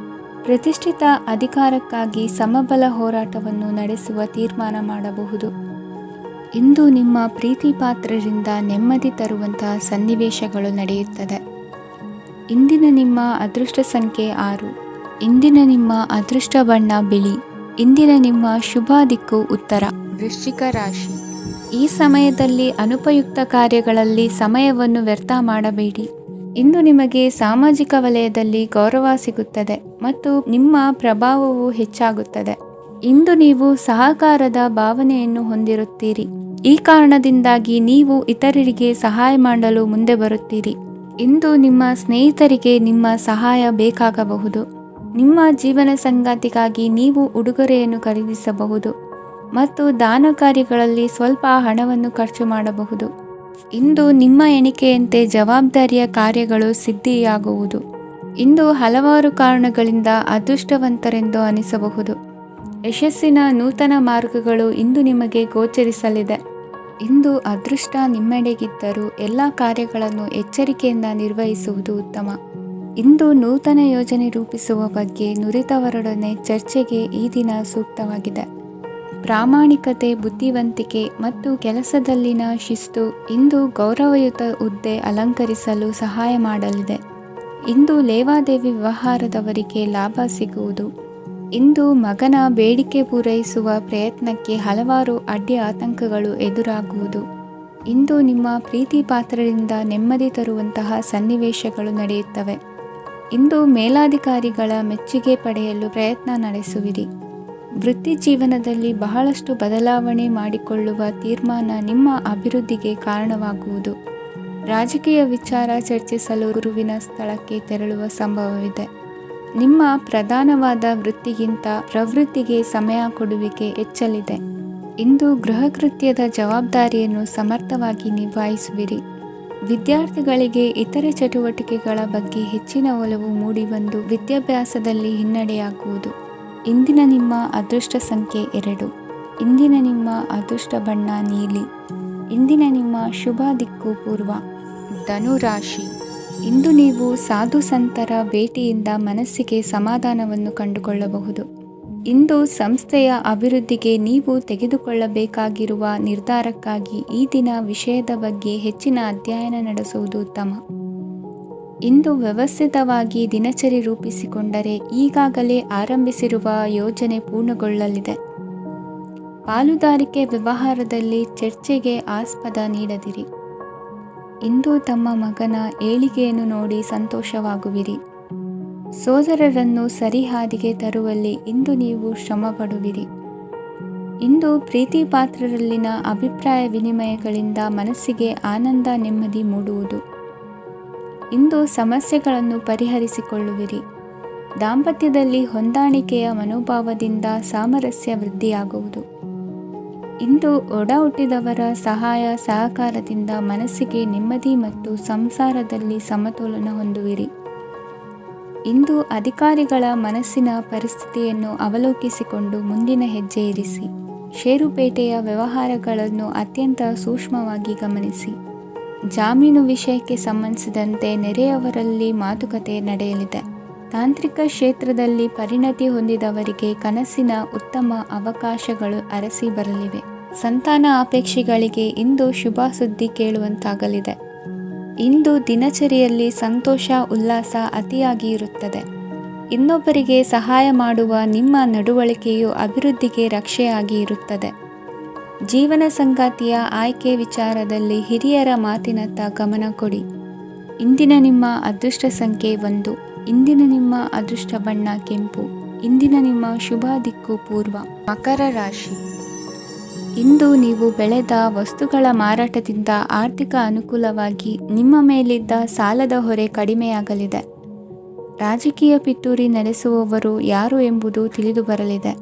ಪ್ರತಿಷ್ಠಿತ ಅಧಿಕಾರಕ್ಕಾಗಿ ಸಮಬಲ ಹೋರಾಟವನ್ನು ನಡೆಸುವ ತೀರ್ಮಾನ ಮಾಡಬಹುದು. ಇಂದು ನಿಮ್ಮ ಪ್ರೀತಿ ಪಾತ್ರರಿಂದ ನೆಮ್ಮದಿ ತರುವಂತಹ ಸನ್ನಿವೇಶಗಳು ನಡೆಯುತ್ತದೆ. ಇಂದಿನ ನಿಮ್ಮ ಅದೃಷ್ಟ ಸಂಖ್ಯೆ 6. ಇಂದಿನ ನಿಮ್ಮ ಅದೃಷ್ಟ ಬಣ್ಣ ಬಿಳಿ. ಇಂದಿನ ನಿಮ್ಮ ಶುಭ ದಿಕ್ಕು ಉತ್ತರ. ವೃಶ್ಚಿಕ ರಾಶಿ. ಈ ಸಮಯದಲ್ಲಿ ಅನುಪಯುಕ್ತ ಕಾರ್ಯಗಳಲ್ಲಿ ಸಮಯವನ್ನು ವ್ಯರ್ಥ ಮಾಡಬೇಡಿ. ಇಂದು ನಿಮಗೆ ಸಾಮಾಜಿಕ ವಲಯದಲ್ಲಿ ಗೌರವ ಸಿಗುತ್ತದೆ ಮತ್ತು ನಿಮ್ಮ ಪ್ರಭಾವವು ಹೆಚ್ಚಾಗುತ್ತದೆ. ಇಂದು ನೀವು ಸಹಕಾರದ ಭಾವನೆಯನ್ನು ಹೊಂದಿರುತ್ತೀರಿ. ಈ ಕಾರಣದಿಂದಾಗಿ ನೀವು ಇತರರಿಗೆ ಸಹಾಯ ಮಾಡಲು ಮುಂದೆ ಬರುತ್ತೀರಿ. ಇಂದು ನಿಮ್ಮ ಸ್ನೇಹಿತರಿಗೆ ನಿಮ್ಮ ಸಹಾಯ ಬೇಕಾಗಬಹುದು. ನಿಮ್ಮ ಜೀವನ ಸಂಗಾತಿಗಾಗಿ ನೀವು ಉಡುಗೊರೆಯನ್ನು ಖರೀದಿಸಬಹುದು ಮತ್ತು ದಾನ ಕಾರ್ಯಗಳಲ್ಲಿ ಸ್ವಲ್ಪ ಹಣವನ್ನು ಖರ್ಚು ಮಾಡಬಹುದು. ಇಂದು ನಿಮ್ಮ ಎಣಿಕೆಯಂತೆ ಜವಾಬ್ದಾರಿಯ ಕಾರ್ಯಗಳು ಸಿದ್ಧಿಯಾಗುವುದು. ಇಂದು ಹಲವಾರು ಕಾರಣಗಳಿಂದ ಅದೃಷ್ಟವಂತರೆಂದು ಅನಿಸಬಹುದು. ಯಶಸ್ಸಿನ ನೂತನ ಮಾರ್ಗಗಳು ಇಂದು ನಿಮಗೆ ಗೋಚರಿಸಲಿದೆ. ಇಂದು ಅದೃಷ್ಟ ನಿಮ್ಮೆಡೆಗಿದ್ದರೂ ಎಲ್ಲ ಕಾರ್ಯಗಳನ್ನು ಎಚ್ಚರಿಕೆಯಿಂದ ನಿರ್ವಹಿಸುವುದು ಉತ್ತಮ. ಇಂದು ನೂತನ ಯೋಜನೆ ರೂಪಿಸುವ ಬಗ್ಗೆ ನುರಿತವರೊಡನೆ ಚರ್ಚೆಗೆ ಈ ದಿನ ಸೂಕ್ತವಾಗಿದೆ. ಪ್ರಾಮಾಣಿಕತೆ, ಬುದ್ಧಿವಂತಿಕೆ ಮತ್ತು ಕೆಲಸದಲ್ಲಿನ ಶಿಸ್ತು ಇಂದು ಗೌರವಯುತ ಹುದ್ದೆ ಅಲಂಕರಿಸಲು ಸಹಾಯ ಮಾಡಲಿದೆ. ಇಂದು ಲೇವಾದೇವಿ ವ್ಯವಹಾರದವರಿಗೆ ಲಾಭ ಸಿಗುವುದು. ಇಂದು ಮಗನ ಬೇಡಿಕೆ ಪೂರೈಸುವ ಪ್ರಯತ್ನಕ್ಕೆ ಹಲವಾರು ಅಡ್ಡಿ ಆತಂಕಗಳು ಎದುರಾಗುವುದು. ಇಂದು ನಿಮ್ಮ ಪ್ರೀತಿ ಪಾತ್ರರಿಂದ ನೆಮ್ಮದಿ ತರುವಂತಹ ಸನ್ನಿವೇಶಗಳು ನಡೆಯುತ್ತವೆ. ಇಂದು ಮೇಲಾಧಿಕಾರಿಗಳ ಮೆಚ್ಚುಗೆ ಪಡೆಯಲು ಪ್ರಯತ್ನ ನಡೆಸುವಿರಿ. ವೃತ್ತಿ ಜೀವನದಲ್ಲಿ ಬಹಳಷ್ಟು ಬದಲಾವಣೆ ಮಾಡಿಕೊಳ್ಳುವ ತೀರ್ಮಾನ ನಿಮ್ಮ ಅಭಿವೃದ್ಧಿಗೆ ಕಾರಣವಾಗುವುದು. ರಾಜಕೀಯ ವಿಚಾರ ಚರ್ಚಿಸಲು ಗುರುವಿನ ಸ್ಥಳಕ್ಕೆ ತೆರಳುವ ಸಂಭವವಿದೆ. ನಿಮ್ಮ ಪ್ರಧಾನವಾದ ವೃತ್ತಿಗಿಂತ ಪ್ರವೃತ್ತಿಗೆ ಸಮಯ ಕೊಡುವಿಕೆ ಹೆಚ್ಚಲಿದೆ. ಇಂದು ಗೃಹ ಕೃತ್ಯದ ಜವಾಬ್ದಾರಿಯನ್ನು ಸಮರ್ಥವಾಗಿ ನಿಭಾಯಿಸುವಿರಿ. ವಿದ್ಯಾರ್ಥಿಗಳಿಗೆ ಇತರೆ ಚಟುವಟಿಕೆಗಳ ಬಗ್ಗೆ ಹೆಚ್ಚಿನ ಒಲವು ಮೂಡಿಬಂದು ವಿದ್ಯಾಭ್ಯಾಸದಲ್ಲಿ ಹಿನ್ನಡೆಯಾಗುವುದು. ಇಂದಿನ ನಿಮ್ಮ ಅದೃಷ್ಟ ಸಂಖ್ಯೆ 2. ಇಂದಿನ ನಿಮ್ಮ ಅದೃಷ್ಟ ಬಣ್ಣ ನೀಲಿ. ಇಂದಿನ ನಿಮ್ಮ ಶುಭ ದಿಕ್ಕು ಪೂರ್ವ. ಧನುರಾಶಿ. ಇಂದು ನೀವು ಸಾಧು ಸಂತರ ಭೇಟಿಯಿಂದ ಮನಸ್ಸಿಗೆ ಸಮಾಧಾನವನ್ನು ಕಂಡುಕೊಳ್ಳಬಹುದು. ಇಂದು ಸಂಸ್ಥೆಯ ಅಭಿವೃದ್ಧಿಗೆ ನೀವು ತೆಗೆದುಕೊಳ್ಳಬೇಕಾಗಿರುವ ನಿರ್ಧಾರಕ್ಕಾಗಿ ಈ ದಿನ ವಿಷಯದ ಬಗ್ಗೆ ಹೆಚ್ಚಿನ ಅಧ್ಯಯನ ನಡೆಸುವುದು ಉತ್ತಮ. ಇಂದು ವ್ಯವಸ್ಥಿತವಾಗಿ ದಿನಚರಿ ರೂಪಿಸಿಕೊಂಡರೆ ಈಗಾಗಲೇ ಆರಂಭಿಸಿರುವ ಯೋಜನೆ ಪೂರ್ಣಗೊಳ್ಳಲಿದೆ. ಪಾಲುದಾರಿಕೆ ವ್ಯವಹಾರದಲ್ಲಿ ಚರ್ಚೆಗೆ ಆಸ್ಪದ ನೀಡದಿರಿ. ಇಂದು ತಮ್ಮ ಮಗನ ಏಳಿಗೆಯನ್ನು ನೋಡಿ ಸಂತೋಷವಾಗುವಿರಿ. ಸೋದರರನ್ನು ಸರಿಹಾದಿಗೆ ತರುವಲ್ಲಿ ಇಂದು ನೀವು ಶ್ರಮಪಡುವಿರಿ. ಇಂದು ಪ್ರೀತಿ ಪಾತ್ರರಲ್ಲಿನ ಅಭಿಪ್ರಾಯ ವಿನಿಮಯಗಳಿಂದ ಮನಸ್ಸಿಗೆ ಆನಂದ ನೆಮ್ಮದಿ ಮೂಡುವುದು. ಇಂದು ಸಮಸ್ಯೆಗಳನ್ನು ಪರಿಹರಿಸಿಕೊಳ್ಳುವಿರಿ. ದಾಂಪತ್ಯದಲ್ಲಿ ಹೊಂದಾಣಿಕೆಯ ಮನೋಭಾವದಿಂದ ಸಾಮರಸ್ಯ ವೃದ್ಧಿಯಾಗುವುದು. ಇಂದು ಒಡ ಹುಟ್ಟಿದವರ ಸಹಾಯ ಸಹಕಾರದಿಂದ ಮನಸ್ಸಿಗೆ ನೆಮ್ಮದಿ ಮತ್ತು ಸಂಸಾರದಲ್ಲಿ ಸಮತೋಲನ ಹೊಂದುವಿರಿ. ಇಂದು ಅಧಿಕಾರಿಗಳ ಮನಸ್ಸಿನ ಪರಿಸ್ಥಿತಿಯನ್ನು ಅವಲೋಕಿಸಿಕೊಂಡು ಮುಂದಿನ ಹೆಜ್ಜೆ ಇರಿಸಿ. ಷೇರುಪೇಟೆಯ ವ್ಯವಹಾರಗಳನ್ನು ಅತ್ಯಂತ ಸೂಕ್ಷ್ಮವಾಗಿ ಗಮನಿಸಿ. ಜಾಮೀನು ವಿಷಯಕ್ಕೆ ಸಂಬಂಧಿಸಿದಂತೆ ನೆರೆಯವರಲ್ಲಿ ಮಾತುಕತೆ ನಡೆಯಲಿದೆ. ತಾಂತ್ರಿಕ ಕ್ಷೇತ್ರದಲ್ಲಿ ಪರಿಣತಿ ಹೊಂದಿದವರಿಗೆ ಕನಸಿನ ಉತ್ತಮ ಅವಕಾಶಗಳು ಅರಸಿ ಬರಲಿವೆ. ಸಂತಾನ ಅಪೇಕ್ಷೆಗಳಿಗೆ ಇಂದು ಶುಭ ಸುದ್ದಿ ಕೇಳುವಂತಾಗಲಿದೆ. ಇಂದು ದಿನಚರಿಯಲ್ಲಿ ಸಂತೋಷ ಉಲ್ಲಾಸ ಅತಿಯಾಗಿ ಇರುತ್ತದೆ. ಇನ್ನೊಬ್ಬರಿಗೆ ಸಹಾಯ ಮಾಡುವ ನಿಮ್ಮ ನಡವಳಿಕೆಯು ಅಭಿವೃದ್ಧಿಗೆ ರಕ್ಷೆಯಾಗಿ ಇರುತ್ತದೆ. ಜೀವನ ಸಂಗಾತಿಯ ಆಯ್ಕೆ ವಿಚಾರದಲ್ಲಿ ಹಿರಿಯರ ಮಾತಿನತ್ತ ಗಮನ ಕೊಡಿ. ಇಂದಿನ ನಿಮ್ಮ ಅದೃಷ್ಟ ಸಂಖ್ಯೆ 1. ಇಂದಿನ ನಿಮ್ಮ ಅದೃಷ್ಟ ಬಣ್ಣ ಕೆಂಪು. ಇಂದಿನ ನಿಮ್ಮ ಶುಭ ದಿಕ್ಕು ಪೂರ್ವ. ಮಕರ ರಾಶಿ. ಇಂದು ನೀವು ಬೆಳೆದ ವಸ್ತುಗಳ ಮಾರಾಟದಿಂದ ಆರ್ಥಿಕ ಅನುಕೂಲವಾಗಿ ನಿಮ್ಮ ಮೇಲಿದ್ದ ಸಾಲದ ಹೊರೆ ಕಡಿಮೆಯಾಗಲಿದೆ. ರಾಜಕೀಯ ಪಿತೂರಿ ನಡೆಸುವವರು ಯಾರು ಎಂಬುದು ತಿಳಿದು ಬರಲಿದೆ.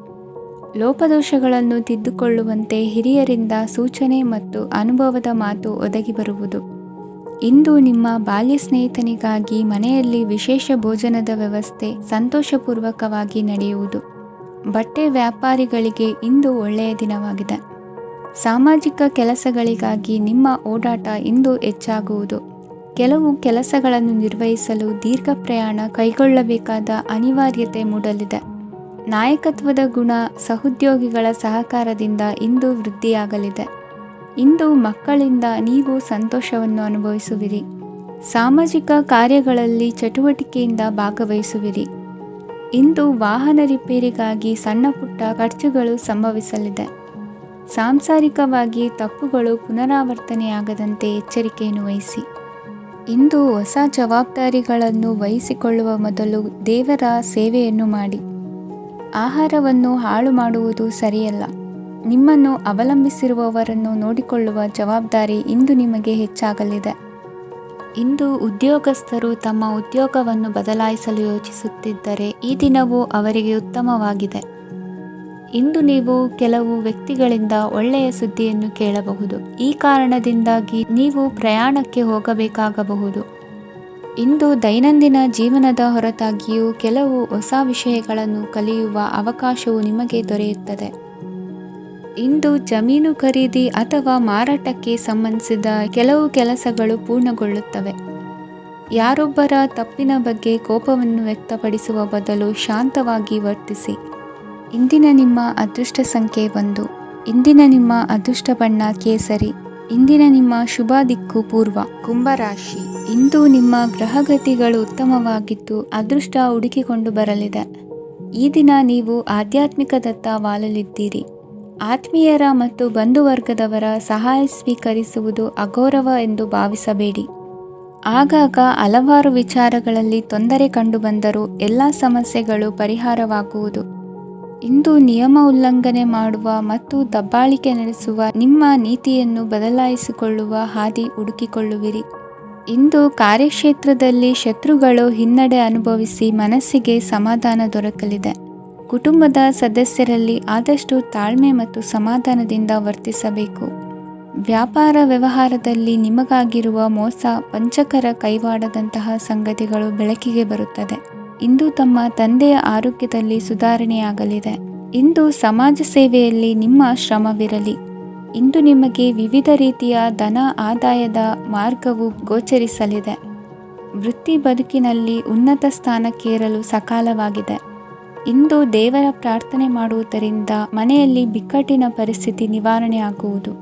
ಲೋಪದೋಷಗಳನ್ನು ತಿದ್ದುಕೊಳ್ಳುವಂತೆ ಹಿರಿಯರಿಂದ ಸೂಚನೆ ಮತ್ತು ಅನುಭವದ ಮಾತು ಒದಗಿ ಬರುವುದು. ಇಂದು ನಿಮ್ಮ ಬಾಲ್ಯ ಸ್ನೇಹಿತನಿಗಾಗಿ ಮನೆಯಲ್ಲಿ ವಿಶೇಷ ಭೋಜನದ ವ್ಯವಸ್ಥೆ ಸಂತೋಷಪೂರ್ವಕವಾಗಿ ನಡೆಯುವುದು. ಬಟ್ಟೆ ವ್ಯಾಪಾರಿಗಳಿಗೆ ಇಂದು ಒಳ್ಳೆಯ ದಿನವಾಗಿದೆ. ಸಾಮಾಜಿಕ ಕೆಲಸಗಳಿಗಾಗಿ ನಿಮ್ಮ ಓಡಾಟ ಇಂದು ಹೆಚ್ಚಾಗುವುದು. ಕೆಲವು ಕೆಲಸಗಳನ್ನು ನಿರ್ವಹಿಸಲು ದೀರ್ಘ ಪ್ರಯಾಣ ಕೈಗೊಳ್ಳಬೇಕಾದ ಅನಿವಾರ್ಯತೆ ಮೂಡಲಿದೆ. ನಾಯಕತ್ವದ ಗುಣ ಸಹೋದ್ಯೋಗಿಗಳ ಸಹಕಾರದಿಂದ ಇಂದು ವೃದ್ಧಿಯಾಗಲಿದೆ. ಇಂದು ಮಕ್ಕಳಿಂದ ನೀವು ಸಂತೋಷವನ್ನು ಅನುಭವಿಸುವಿರಿ. ಸಾಮಾಜಿಕ ಕಾರ್ಯಗಳಲ್ಲಿ ಚಟುವಟಿಕೆಯಿಂದ ಭಾಗವಹಿಸುವಿರಿ. ಇಂದು ವಾಹನ ರಿಪೇರಿಗಾಗಿ ಸಣ್ಣ ಪುಟ್ಟ ಖರ್ಚುಗಳು ಸಂಭವಿಸಲಿದೆ. ಸಾಂಸಾರಿಕವಾಗಿ ತಪ್ಪುಗಳು ಪುನರಾವರ್ತನೆಯಾಗದಂತೆ ಎಚ್ಚರಿಕೆಯನ್ನು ವಹಿಸಿ. ಇಂದು ಹೊಸ ಜವಾಬ್ದಾರಿಗಳನ್ನು ವಹಿಸಿಕೊಳ್ಳುವ ಮೊದಲು ದೇವರ ಸೇವೆಯನ್ನು ಮಾಡಿ. ಆಹಾರವನ್ನು ಹಾಳು ಮಾಡುವುದು ಸರಿಯಲ್ಲ. ನಿಮ್ಮನ್ನು ಅವಲಂಬಿಸಿರುವವರನ್ನು ನೋಡಿಕೊಳ್ಳುವ ಜವಾಬ್ದಾರಿ ಇಂದು ನಿಮಗೆ ಹೆಚ್ಚಾಗಲಿದೆ. ಇಂದು ಉದ್ಯೋಗಸ್ಥರು ತಮ್ಮ ಉದ್ಯೋಗವನ್ನು ಬದಲಾಯಿಸಲು ಯೋಚಿಸುತ್ತಿದ್ದರೆ ಈ ದಿನವೂ ಅವರಿಗೆ ಉತ್ತಮವಾಗಿದೆ. ಇಂದು ನೀವು ಕೆಲವು ವ್ಯಕ್ತಿಗಳಿಂದ ಒಳ್ಳೆಯ ಸುದ್ದಿಯನ್ನು ಕೇಳಬಹುದು. ಈ ಕಾರಣದಿಂದಾಗಿ ನೀವು ಪ್ರಯಾಣಕ್ಕೆ ಹೋಗಬೇಕಾಗಬಹುದು. ಇಂದು ದೈನಂದಿನ ಜೀವನದ ಹೊರತಾಗಿಯೂ ಕೆಲವು ಹೊಸ ವಿಷಯಗಳನ್ನು ಕಲಿಯುವ ಅವಕಾಶವು ನಿಮಗೆ ದೊರೆಯುತ್ತದೆ. ಇಂದು ಜಮೀನು ಖರೀದಿ ಅಥವಾ ಮಾರಾಟಕ್ಕೆ ಸಂಬಂಧಿಸಿದ ಕೆಲವು ಕೆಲಸಗಳು ಪೂರ್ಣಗೊಳ್ಳುತ್ತವೆ. ಯಾರೊಬ್ಬರ ತಪ್ಪಿನ ಬಗ್ಗೆ ಕೋಪವನ್ನು ವ್ಯಕ್ತಪಡಿಸುವ ಬದಲು ಶಾಂತವಾಗಿ ವರ್ತಿಸಿ. ಇಂದಿನ ನಿಮ್ಮ ಅದೃಷ್ಟ ಸಂಖ್ಯೆ 1. ಇಂದಿನ ನಿಮ್ಮ ಅದೃಷ್ಟ ಬಣ್ಣ ಕೇಸರಿ. ಇಂದಿನ ನಿಮ್ಮ ಶುಭ ದಿಕ್ಕು ಪೂರ್ವ. ಕುಂಭರಾಶಿ. ಇಂದು ನಿಮ್ಮ ಗ್ರಹಗತಿಗಳು ಉತ್ತಮವಾಗಿದ್ದು ಅದೃಷ್ಟ ಹುಡುಕಿಕೊಂಡು ಬರಲಿದೆ. ಈ ದಿನ ನೀವು ಆಧ್ಯಾತ್ಮಿಕದತ್ತ ವಾಲಲಿದ್ದೀರಿ. ಆತ್ಮೀಯರ ಮತ್ತು ಬಂಧುವರ್ಗದವರ ಸಹಾಯ ಸ್ವೀಕರಿಸುವುದು ಅಗೌರವ ಎಂದು ಭಾವಿಸಬೇಡಿ. ಆಗಾಗ ಹಲವಾರು ವಿಚಾರಗಳಲ್ಲಿ ತೊಂದರೆ ಕಂಡುಬಂದರೂ ಎಲ್ಲ ಸಮಸ್ಯೆಗಳು ಪರಿಹಾರವಾಗುವುದು. ಇಂದು ನಿಯಮ ಉಲ್ಲಂಘನೆ ಮಾಡುವ ಮತ್ತು ದಬ್ಬಾಳಿಕೆ ನಡೆಸುವ ನಿಮ್ಮ ನೀತಿಯನ್ನು ಬದಲಾಯಿಸಿಕೊಳ್ಳುವ ಹಾದಿ ಹುಡುಕಿಕೊಳ್ಳುವಿರಿ. ಇಂದು ಕಾರ್ಯಕ್ಷೇತ್ರದಲ್ಲಿ ಶತ್ರುಗಳು ಹಿನ್ನಡೆ ಅನುಭವಿಸಿ ಮನಸ್ಸಿಗೆ ಸಮಾಧಾನ ದೊರಕಲಿದೆ. ಕುಟುಂಬದ ಸದಸ್ಯರಲ್ಲಿ ಆದಷ್ಟು ತಾಳ್ಮೆ ಮತ್ತು ಸಮಾಧಾನದಿಂದ ವರ್ತಿಸಬೇಕು. ವ್ಯಾಪಾರ ವ್ಯವಹಾರದಲ್ಲಿ ನಿಮಗಾಗಿರುವ ಮೋಸ, ವಂಚಕರ ಕೈವಾಡದಂತಹ ಸಂಗತಿಗಳು ಬೆಳಕಿಗೆ ಬರುತ್ತದೆ. ಇಂದು ತಮ್ಮ ತಂದೆಯ ಆರೋಗ್ಯದಲ್ಲಿ ಸುಧಾರಣೆಯಾಗಲಿದೆ. ಇಂದು ಸಮಾಜ ಸೇವೆಯಲ್ಲಿ ನಿಮ್ಮ ಶ್ರಮವಿರಲಿ. ಇಂದು ನಿಮಗೆ ವಿವಿಧ ರೀತಿಯ ಧನ ಆದಾಯದ ಮಾರ್ಗವು ಗೋಚರಿಸಲಿದೆ. ವೃತ್ತಿ ಬದುಕಿನಲ್ಲಿ ಉನ್ನತ ಸ್ಥಾನಕ್ಕೇರಲು ಸಕಾಲವಾಗಿದೆ. ಇಂದು ದೇವರ ಪ್ರಾರ್ಥನೆ ಮಾಡುವುದರಿಂದ ಮನೆಯಲ್ಲಿ ಬಿಕ್ಕಟ್ಟಿನ ಪರಿಸ್ಥಿತಿ ನಿವಾರಣೆಯಾಗುವುದು.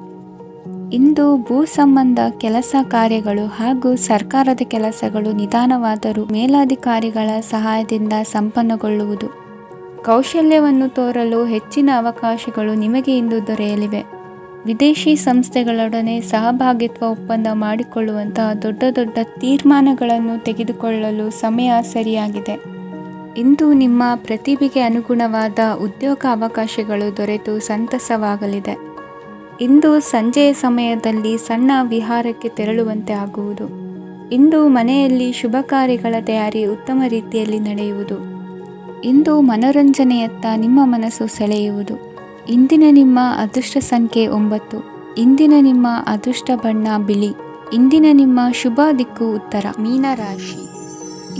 ಇಂದು ಭೂ ಸಂಬಂಧ ಕೆಲಸ ಕಾರ್ಯಗಳು ಹಾಗೂ ಸರ್ಕಾರದ ಕೆಲಸಗಳು ನಿಧಾನವಾದರೂ ಮೇಲಾಧಿಕಾರಿಗಳ ಸಹಾಯದಿಂದ ಸಂಪನ್ನಗೊಳ್ಳುವುದು. ಕೌಶಲ್ಯವನ್ನು ತೋರಲು ಹೆಚ್ಚಿನ ಅವಕಾಶಗಳು ನಿಮಗೆ ಇಂದು ದೊರೆಯಲಿವೆ. ವಿದೇಶಿ ಸಂಸ್ಥೆಗಳೊಡನೆ ಸಹಭಾಗಿತ್ವ ಒಪ್ಪಂದ ಮಾಡಿಕೊಳ್ಳುವಂತಹ ದೊಡ್ಡ ದೊಡ್ಡ ತೀರ್ಮಾನಗಳನ್ನು ತೆಗೆದುಕೊಳ್ಳಲು ಸಮಯ ಸರಿಯಾಗಿದೆ. ಇಂದು ನಿಮ್ಮ ಪ್ರತಿಭೆಗೆ ಅನುಗುಣವಾದ ಉದ್ಯೋಗ ಅವಕಾಶಗಳು ದೊರೆತು ಸಂತಸವಾಗಲಿದೆ. ಇಂದು ಸಂಜೆಯ ಸಮಯದಲ್ಲಿ ಸಣ್ಣ ವಿಹಾರಕ್ಕೆ ತೆರಳುವಂತೆ ಆಗುವುದು. ಇಂದು ಮನೆಯಲ್ಲಿ ಶುಭ ಕಾರ್ಯಗಳ ತಯಾರಿ ಉತ್ತಮ ರೀತಿಯಲ್ಲಿ ನಡೆಯುವುದು. ಇಂದು ಮನೋರಂಜನೆಯತ್ತ ನಿಮ್ಮ ಮನಸ್ಸು ಸೆಳೆಯುವುದು. ಇಂದಿನ ನಿಮ್ಮ ಅದೃಷ್ಟ ಸಂಖ್ಯೆ 9. ಇಂದಿನ ನಿಮ್ಮ ಅದೃಷ್ಟ ಬಣ್ಣ ಬಿಳಿ. ಇಂದಿನ ನಿಮ್ಮ ಶುಭ ದಿಕ್ಕು ಉತ್ತರ. ಮೀನರಾಶಿ.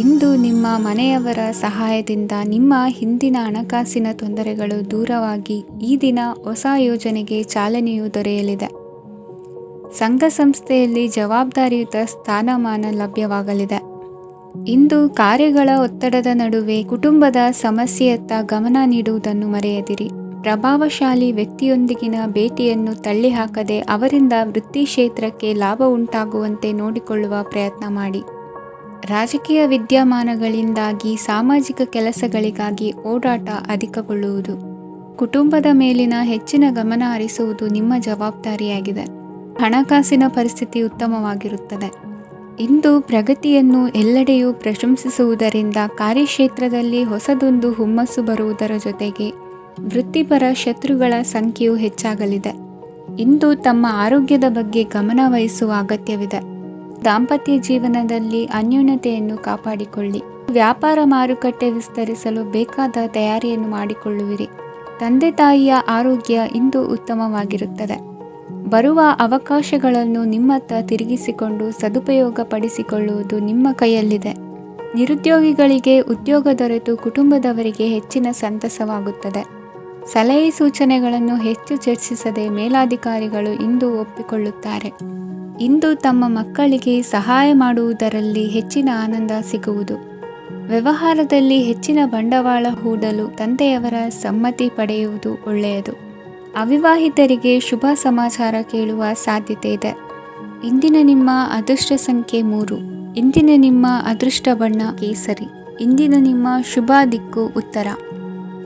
ಇಂದು ನಿಮ್ಮ ಮನೆಯವರ ಸಹಾಯದಿಂದ ನಿಮ್ಮ ಹಿಂದಿನ ಹಣಕಾಸಿನ ತೊಂದರೆಗಳು ದೂರವಾಗಿ ಈ ದಿನ ಹೊಸ ಯೋಜನೆಗೆ ಚಾಲನೆಯು ದೊರೆಯಲಿದೆ. ಸಂಘ ಸಂಸ್ಥೆಯಲ್ಲಿ ಜವಾಬ್ದಾರಿಯುತ ಸ್ಥಾನಮಾನ ಲಭ್ಯವಾಗಲಿದೆ. ಇಂದು ಕಾರ್ಯಗಳ ಒತ್ತಡದ ನಡುವೆ ಕುಟುಂಬದ ಸಮಸ್ಯೆಯತ್ತ ಗಮನ ನೀಡುವುದನ್ನು ಮರೆಯದಿರಿ. ಪ್ರಭಾವಶಾಲಿ ವ್ಯಕ್ತಿಯೊಂದಿಗಿನ ಭೇಟಿಯನ್ನು ತಳ್ಳಿಹಾಕದೆ ಅವರಿಂದ ವೃತ್ತಿ ಕ್ಷೇತ್ರಕ್ಕೆ ಲಾಭ ಉಂಟಾಗುವಂತೆ ನೋಡಿಕೊಳ್ಳುವ ಪ್ರಯತ್ನ ಮಾಡಿ. ರಾಜಕೀಯ ವಿದ್ಯಮಾನಗಳಿಂದಾಗಿ ಸಾಮಾಜಿಕ ಕೆಲಸಗಳಿಗಾಗಿ ಓಡಾಟ ಅಧಿಕಗೊಳ್ಳುವುದು. ಕುಟುಂಬದ ಮೇಲಿನ ಹೆಚ್ಚಿನ ಗಮನ ಹರಿಸುವುದು ನಿಮ್ಮ ಜವಾಬ್ದಾರಿಯಾಗಿದೆ. ಹಣಕಾಸಿನ ಪರಿಸ್ಥಿತಿ ಉತ್ತಮವಾಗಿರುತ್ತದೆ. ಇಂದು ಪ್ರಗತಿಯನ್ನು ಎಲ್ಲೆಡೆಯೂ ಪ್ರಶಂಸಿಸುವುದರಿಂದ ಕಾರ್ಯಕ್ಷೇತ್ರದಲ್ಲಿ ಹೊಸದೊಂದು ಹುಮ್ಮಸ್ಸು ಬರುವುದರ ಜೊತೆಗೆ ವೃತ್ತಿಪರ ಶತ್ರುಗಳ ಸಂಖ್ಯೆಯು ಹೆಚ್ಚಾಗಲಿದೆ. ಇಂದು ತಮ್ಮ ಆರೋಗ್ಯದ ಬಗ್ಗೆ ಗಮನ ವಹಿಸುವ ಅಗತ್ಯವಿದೆ. ದಾಂಪತ್ಯ ಜೀವನದಲ್ಲಿ ಅನ್ಯೋನ್ಯತೆಯನ್ನು ಕಾಪಾಡಿಕೊಳ್ಳಿ. ವ್ಯಾಪಾರ ಮಾರುಕಟ್ಟೆ ವಿಸ್ತರಿಸಲು ಬೇಕಾದ ತಯಾರಿಯನ್ನು ಮಾಡಿಕೊಳ್ಳುವಿರಿ. ತಂದೆ ತಾಯಿಯ ಆರೋಗ್ಯ ಇಂದು ಉತ್ತಮವಾಗಿರುತ್ತದೆ. ಬರುವ ಅವಕಾಶಗಳನ್ನು ನಿಮ್ಮತ್ತ ತಿರುಗಿಸಿಕೊಂಡು ಸದುಪಯೋಗಪಡಿಸಿಕೊಳ್ಳುವುದು ನಿಮ್ಮ ಕೈಯಲ್ಲಿದೆ. ನಿರುದ್ಯೋಗಿಗಳಿಗೆ ಉದ್ಯೋಗ ದೊರೆತು ಕುಟುಂಬದವರಿಗೆ ಹೆಚ್ಚಿನ ಸಂತಸವಾಗುತ್ತದೆ. ಸಲಹೆ ಸೂಚನೆಗಳನ್ನು ಹೆಚ್ಚು ಚರ್ಚಿಸದೆ ಮೇಲಾಧಿಕಾರಿಗಳು ಇಂದು ಒಪ್ಪಿಕೊಳ್ಳುತ್ತಾರೆ. ಇಂದು ತಮ್ಮ ಮಕ್ಕಳಿಗೆ ಸಹಾಯ ಮಾಡುವುದರಲ್ಲಿ ಹೆಚ್ಚಿನ ಆನಂದ ಸಿಗುವುದು. ವ್ಯವಹಾರದಲ್ಲಿ ಹೆಚ್ಚಿನ ಬಂಡವಾಳ ಹೂಡಲು ತಂದೆಯವರ ಸಮ್ಮತಿ ಪಡೆಯುವುದು ಒಳ್ಳೆಯದು. ಅವಿವಾಹಿತರಿಗೆ ಶುಭ ಸಮಾಚಾರ ಕೇಳುವ ಸಾಧ್ಯತೆ ಇದೆ. ಇಂದಿನ ನಿಮ್ಮ ಅದೃಷ್ಟ ಸಂಖ್ಯೆ 3. ಇಂದಿನ ನಿಮ್ಮ ಅದೃಷ್ಟ ಬಣ್ಣ ಕೇಸರಿ. ಇಂದಿನ ನಿಮ್ಮ ಶುಭ ದಿಕ್ಕು ಉತ್ತರ.